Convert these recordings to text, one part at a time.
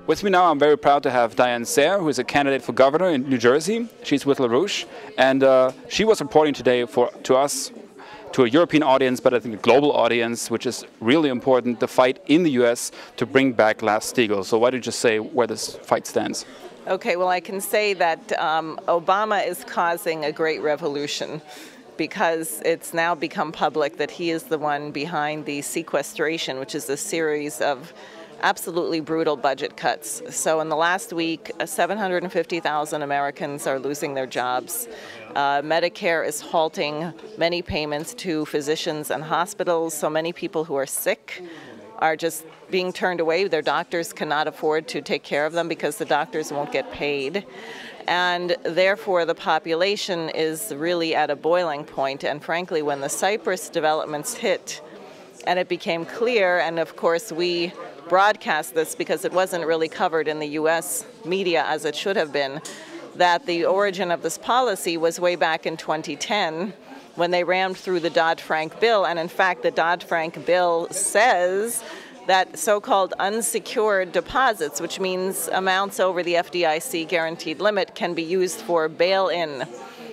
With me now, I'm very proud to have Diane Sare, who is a candidate for governor in New Jersey. She's with LaRouche, and she was reporting today to us, to a European audience, but I think a global audience, which is really important, the fight in the US to bring back Glass-Steagall. So why don't you just say where this fight stands? Okay, well, I can say that Obama is causing a great revolution, because it's now become public that he is the one behind the sequestration, which is a series of absolutely brutal budget cuts. So in the last week, 750,000 Americans are losing their jobs. Medicare is halting many payments to physicians and hospitals, so many people who are sick are just being turned away. Their doctors cannot afford to take care of them because the doctors won't get paid. And therefore, the population is really at a boiling point. And frankly, when the Cyprus developments hit and it became clear, and of course we broadcast this because it wasn't really covered in the US media as it should have been, that the origin of this policy was way back in 2010 when they rammed through the Dodd-Frank bill. And in fact, the Dodd-Frank bill says that so-called unsecured deposits, which means amounts over the FDIC guaranteed limit, can be used for bail-in.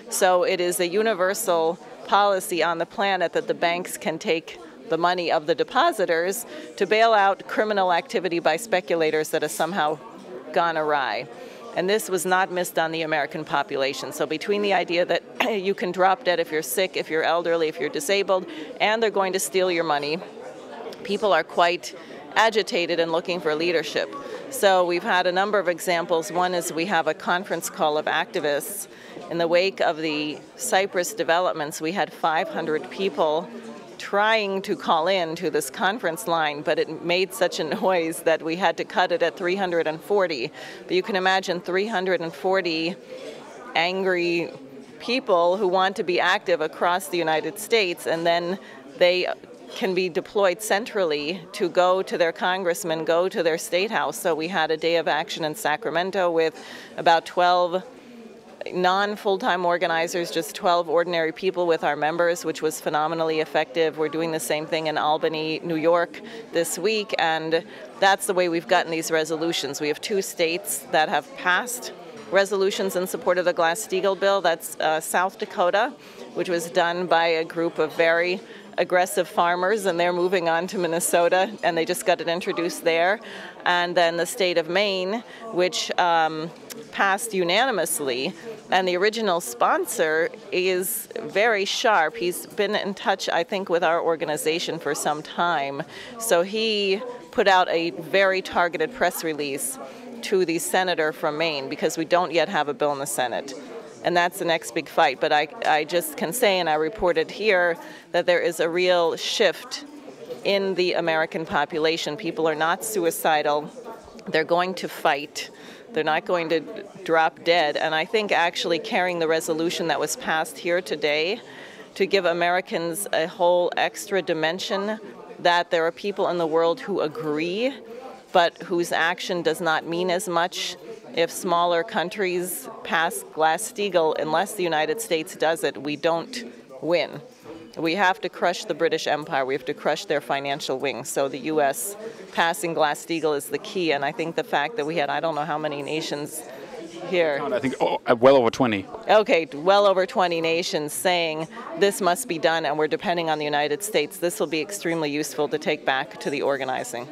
So it is a universal policy on the planet that the banks can take the money of the depositors to bail out criminal activity by speculators that has somehow gone awry. And this was not missed on the American population. So between the idea that you can drop dead if you're sick, if you're elderly, if you're disabled, and they're going to steal your money, people are quite agitated and looking for leadership. So we've had a number of examples. One is we have a conference call of activists. In the wake of the Cyprus developments, we had 500 people trying to call in to this conference line, but it made such a noise that we had to cut it at 340. But you can imagine 340 angry people who want to be active across the United States, and then they can be deployed centrally to go to their congressman, go to their state house. So we had a day of action in Sacramento with about 12 non-full-time organizers, just 12 ordinary people with our members, which was phenomenally effective. We're doing the same thing in Albany, New York this week, and that's the way we've gotten these resolutions. We have 2 states that have passed resolutions in support of the Glass-Steagall bill. That's South Dakota, which was done by a group of very aggressive farmers, and they're moving on to Minnesota, and they just got it introduced there. And then the state of Maine, which passed unanimously, and the original sponsor is very sharp. He's been in touch, I think, with our organization for some time. So he put out a very targeted press release to the senator from Maine, because we don't yet have a bill in the Senate. And that's the next big fight. But I just can say, and I reported here, that there is a real shift in the American population. People are not suicidal. They're going to fight. They're not going to drop dead. And I think actually carrying the resolution that was passed here today to give Americans a whole extra dimension that there are people in the world who agree, but whose action does not mean as much. If smaller countries pass Glass-Steagall, unless the United States does it, we don't win. We have to crush the British Empire. We have to crush their financial wing. So the U.S. passing Glass-Steagall is the key. And I think the fact that we had, I don't know how many nations here. I think well over 20. Okay, well over 20 nations saying this must be done, and we're depending on the United States. This will be extremely useful to take back to the organizing.